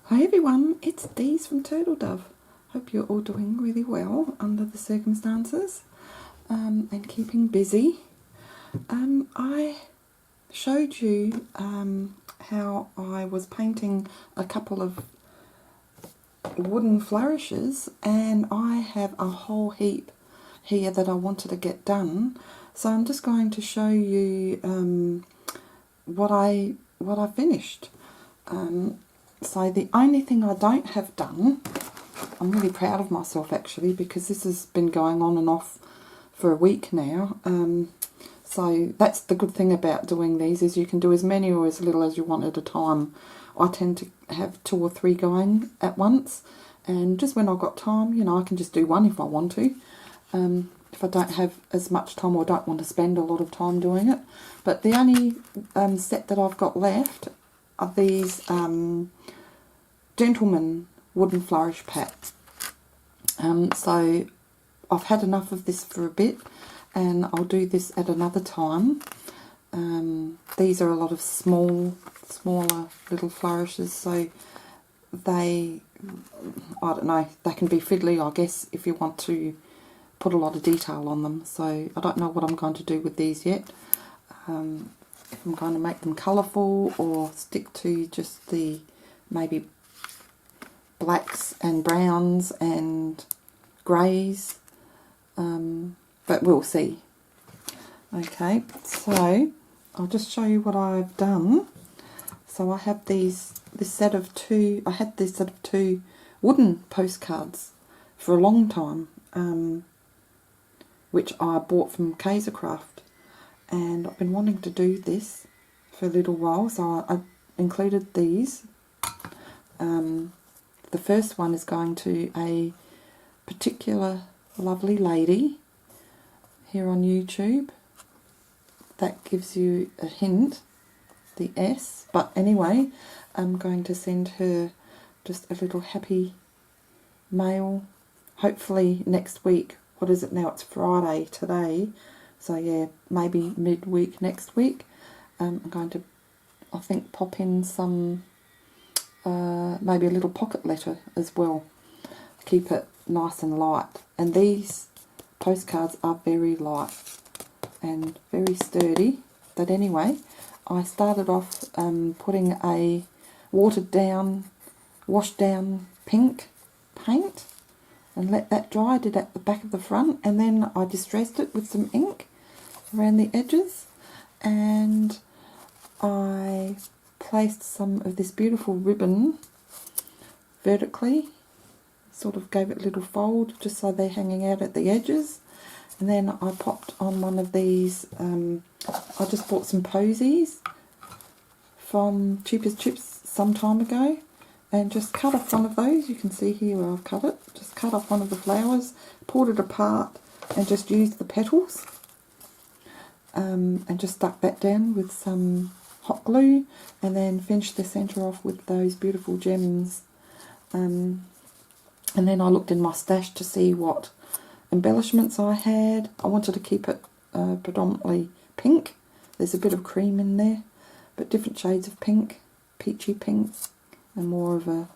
Hi everyone, it's Dee's from Turtle Dove. Hope you're all doing really well under the circumstances and keeping busy. I showed you how I was painting a couple of wooden flourishes, and I have a whole heap here that I wanted to get done. So I'm just going to show you what I finished. So the only thing I don't have done, I'm really proud of myself actually, because this has been going on and off for a week now. So that's the good thing about doing these, is you can do as many or as little as you want at a time. I tend to have 2 or 3 going at once, and just when I've got time, you know, I can just do one if I want to. If I don't have as much time or don't want to spend a lot of time doing it. But the only set that I've got left are these gentleman wooden flourish pack. So I've had enough of this for a bit, and I'll do this at another time. These are a lot of smaller little flourishes, so they, I don't know, they can be fiddly, I guess, if you want to put a lot of detail on them. So I don't know what I'm going to do with these yet. If I'm going to make them colourful or stick to just the maybe blacks and browns and greys, but we'll see. Okay, so I'll just show you what I've done. So I have this set of 2, I had this set of 2 wooden postcards for a long time, which I bought from Kaisercraft, and I've been wanting to do this for a little while, so I included these. The first one is going to a particular lovely lady here on YouTube. That gives you a hint, the S. But anyway, I'm going to send her just a little happy mail, hopefully next week. What is it now? It's Friday today. So yeah, maybe midweek next week. I'm going to, I think, pop in some, maybe a little pocket letter as well. Keep it nice and light. And these postcards are very light and very sturdy. But anyway, I started off putting a watered down, washed down pink paint and let that dry. I did at the back of the front, and then I distressed it with some ink around the edges, and I placed some of this beautiful ribbon vertically, sort of gave it a little fold just so they're hanging out at the edges. And then I popped on one of these, I just bought some posies from Cheap as Chips some time ago, and just cut off one of those. You can see here where I've cut it. Just cut off one of the flowers, pulled it apart, and just used the petals, and just stuck that down with some hot glue, and then finished the centre off with those beautiful gems. And then I looked in my stash to see what embellishments I had. I wanted to keep it predominantly pink. There's a bit of cream in there, but different shades of pink, peachy pink, and more of a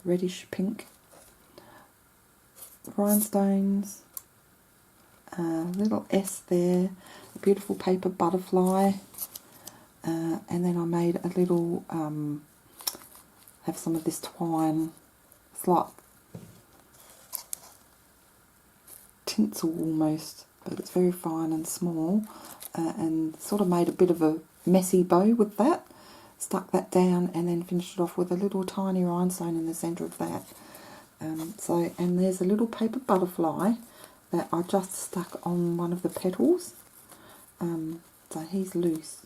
reddish pink. Rhinestones, little S there, a beautiful paper butterfly, and then I made a little, have some of this twine. It's like tinsel almost, but it's very fine and small, and sort of made a bit of a messy bow with that. Stuck that down and then finished it off with a little tiny rhinestone in the centre of that. And there's a little paper butterfly that I just stuck on one of the petals. So he's loose.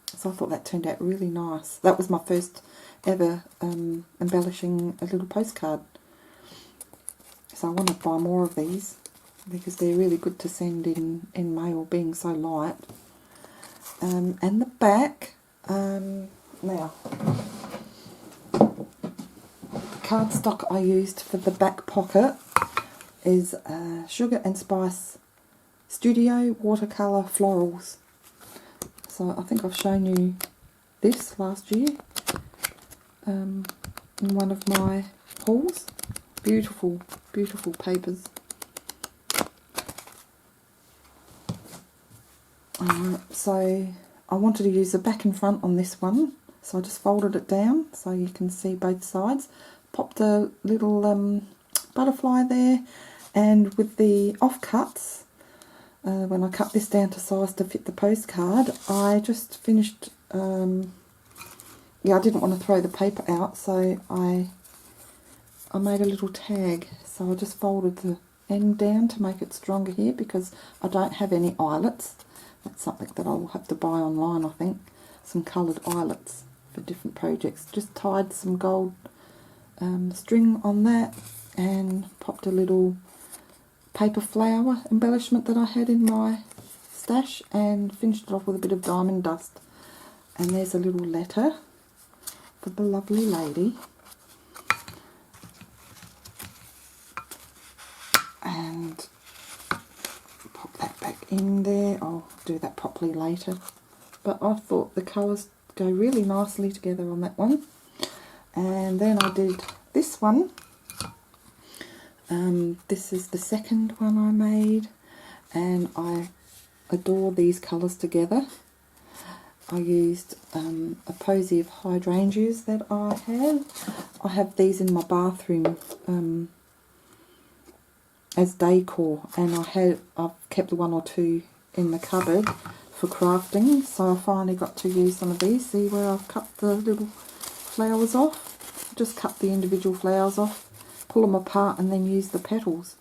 So I thought that turned out really nice. That was my first ever embellishing a little postcard. So I want to buy more of these because they're really good to send in mail, being so light. And the back, now, the cardstock I used for the back pocket is Sugar and Spice Studio Watercolour Florals. So I think I've shown you this last year. in one of my hauls. Beautiful, beautiful papers. So I wanted to use the back and front on this one, so I just folded it down so you can see both sides. Popped a little butterfly there, and with the offcuts, when I cut this down to size to fit the postcard, I just finished, yeah, I didn't want to throw the paper out, so I made a little tag. So I just folded the end down to make it stronger here, because I don't have any eyelets. That's something that I will have to buy online, I think. Some coloured eyelets for different projects. Just tied some gold string on that, and popped a little paper flower embellishment that I had in my stash, and finished it off with a bit of diamond dust. And there's a little letter for the lovely lady. And pop that back in there. I'll do that properly later. But I thought the colours go really nicely together on that one. And then I did this one. This is the second one I made, and I adore these colours together. I used a posy of hydrangeas that I have. I have these in my bathroom as decor, and I've kept one or two in the cupboard for crafting, so I finally got to use some of these. See where I've cut the little flowers off? Just cut the individual flowers off, pull them apart, and then use the petals.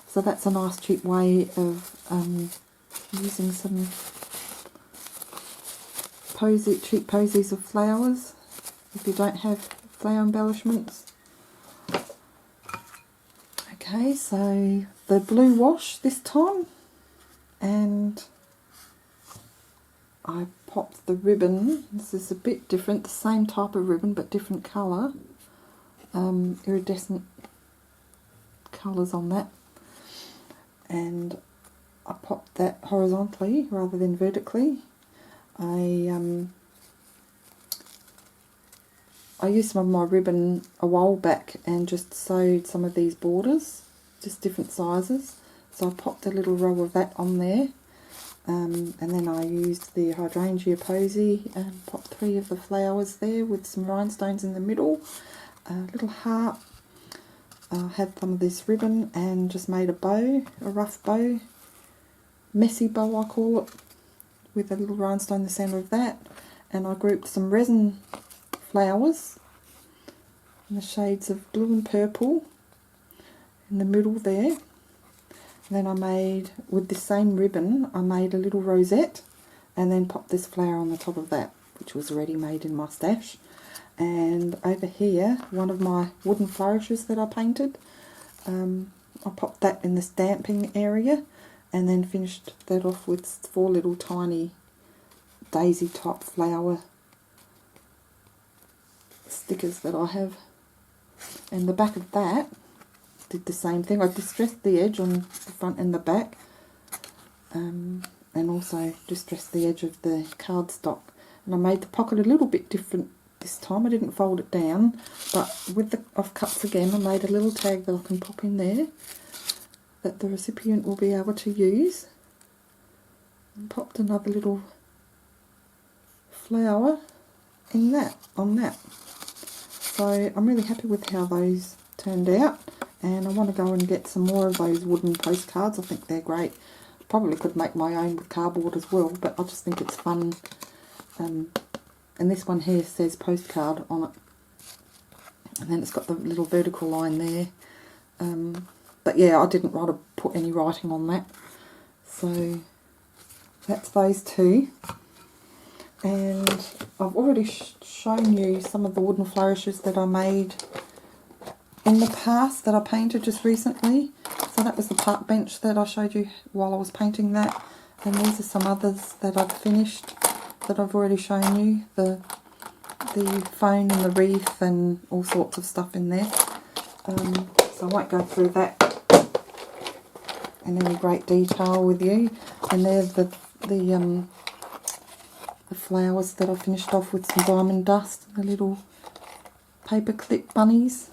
So that's a nice cheap way of using some cheap posies of flowers if you don't have flower embellishments. Okay, so the blue wash this time, and I popped the ribbon. This is a bit different, the same type of ribbon but different colour, iridescent colours on that, and I popped that horizontally rather than vertically. I used some of my ribbon a while back and just sewed some of these borders, just different sizes. So I popped a little row of that on there, and then I used the hydrangea posy and popped 3 of the flowers there with some rhinestones in the middle, a little heart. I had some of this ribbon and just made a bow, a rough bow, messy bow I call it, with a little rhinestone in the centre of that. And I grouped some resin flowers in the shades of blue and purple in the middle there. And then I made, with the same ribbon, I made a little rosette and then popped this flower on the top of that, which was already made in my stash. And over here, one of my wooden flourishes that I painted, I popped that in the stamping area, and then finished that off with 4 little tiny daisy type flower stickers that I have. And the back of that did the same thing. I distressed the edge on the front and the back, and also distressed the edge of the cardstock. And I made the pocket a little bit different this time. I didn't fold it down, but with the offcuts again, I made a little tag that I can pop in there that the recipient will be able to use. And popped another little flower in that, on that. So I'm really happy with how those turned out, and I want to go and get some more of those wooden postcards. I think they're great. Probably could make my own with cardboard as well, but I just think it's fun. And this one here says postcard on it, and then it's got the little vertical line there. But yeah, I didn't want to put any writing on that. So that's those 2. And I've already shown you some of the wooden flourishes that I made in the past that I painted just recently. So that was the park bench that I showed you while I was painting that. And these are some others that I've finished that I've already shown you. The phone and the wreath and all sorts of stuff in there. So I won't go through that in any great detail with you. And there's the flowers that I finished off with some diamond dust, the little paper clip bunnies.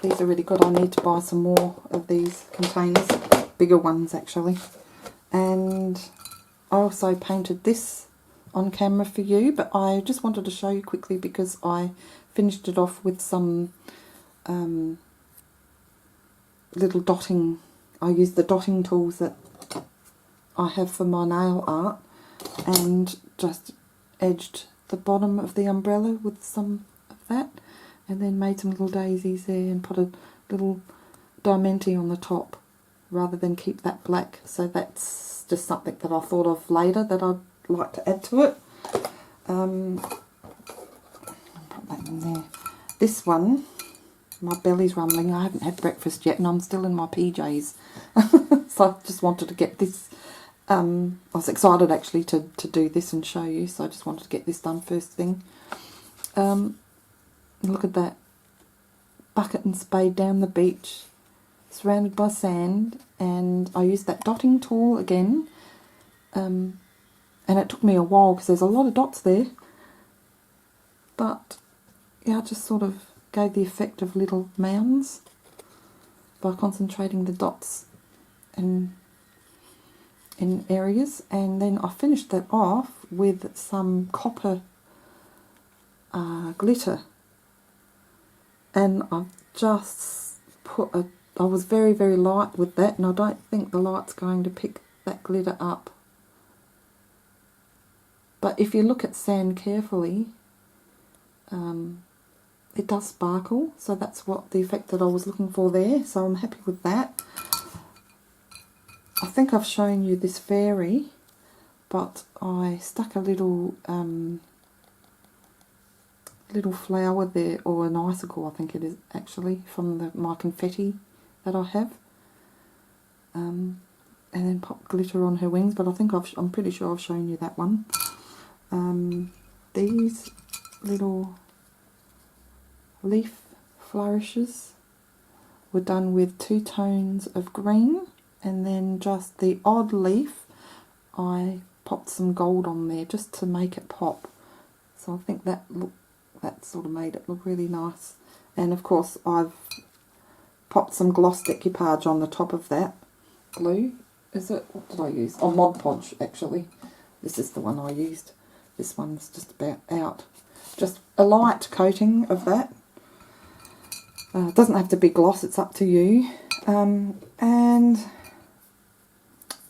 These are really good. I need to buy some more of these containers, bigger ones actually. And I also painted this on camera for you, but I just wanted to show you quickly because I finished it off with some little dotting. I used the dotting tools that I have for my nail art and just edged the bottom of the umbrella with some of that, and then made some little daisies there and put a little diamante on the top rather than keep that black. So that's just something that I thought of later that I'd like to add to it. I'll put that in there. This one, my belly's rumbling. I haven't had breakfast yet and I'm still in my PJs. So I just wanted to get this. I was excited actually to do this and show you, so I just wanted to get this done first thing. Look at that. Bucket and spade down the beach, surrounded by sand, and I used that dotting tool again. And it took me a while because there's a lot of dots there. But yeah, I just sort of gave the effect of little mounds by concentrating the dots in areas, and then I finished that off with some copper glitter, and I've just put I was very light with that, and I don't think the light's going to pick that glitter up, but if you look at sand carefully, it does sparkle, so that's what the effect that I was looking for there, so I'm happy with that. I think I've shown you this fairy, but I stuck a little little flower there, or an icicle I think it is actually, from my confetti that I have, and then pop glitter on her wings, but I think I'm pretty sure I've shown you that one. These little leaf flourishes were done with 2 tones of green, and then just the odd leaf I popped some gold on there just to make it pop. So I think that sort of made it look really nice. And of course I've popped some gloss decoupage on the top of that glue. What did I use? Oh, Mod Podge actually. This is the one I used. This one's just about out. Just a light coating of that. It doesn't have to be gloss, it's up to you. And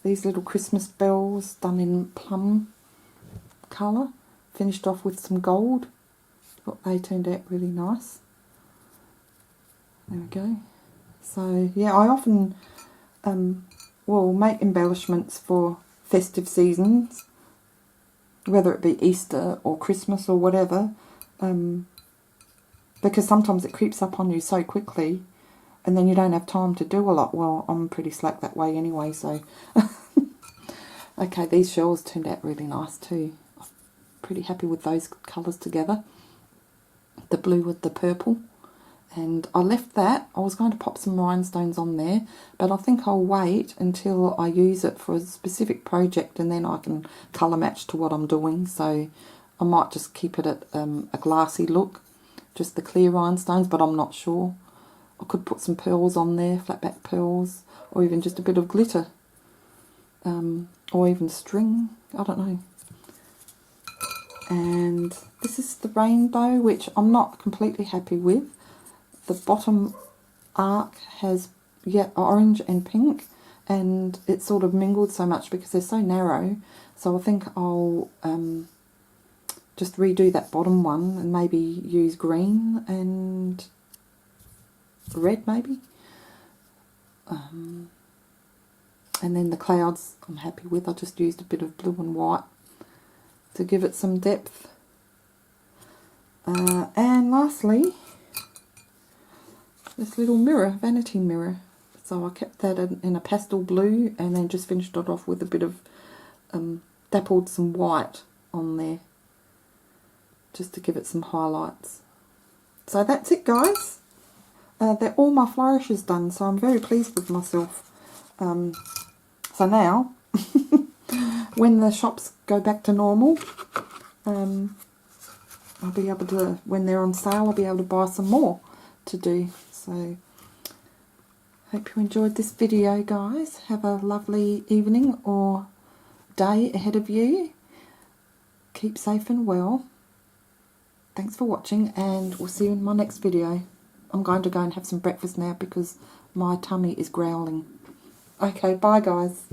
these little Christmas bells done in plum colour, finished off with some gold. Thought they turned out really nice. There we go. So yeah, I often make embellishments for festive seasons, whether it be Easter or Christmas or whatever, because sometimes it creeps up on you so quickly and then you don't have time to do a lot. Well, I'm pretty slack that way anyway, so okay, these shells turned out really nice too. I'm pretty happy with those colours together, the blue with the purple. And I left that. I was going to pop some rhinestones on there, but I think I'll wait until I use it for a specific project and then I can colour match to what I'm doing. So I might just keep it at a glassy look, just the clear rhinestones, but I'm not sure. I could put some pearls on there, flat back pearls, or even just a bit of glitter, or even string, I don't know. And this is the rainbow, which I'm not completely happy with. The bottom arc has orange and pink, and it's sort of mingled so much because they're so narrow. So I think I'll just redo that bottom one and maybe use green and red maybe. And then the clouds I'm happy with. I just used a bit of blue and white to give it some depth. And lastly, this little mirror, vanity mirror. So I kept that in a pastel blue and then just finished it off with a bit of dappled some white on there, just to give it some highlights. So that's it, guys. They're all my flourishes done, so I'm very pleased with myself. So now, when the shops go back to normal, I'll be able to, when they're on sale, I'll be able to buy some more to do. So hope you enjoyed this video, guys. Have a lovely evening or day ahead of you. Keep safe and well. Thanks for watching, and we'll see you in my next video. I'm going to go and have some breakfast now because my tummy is growling. Okay, bye guys.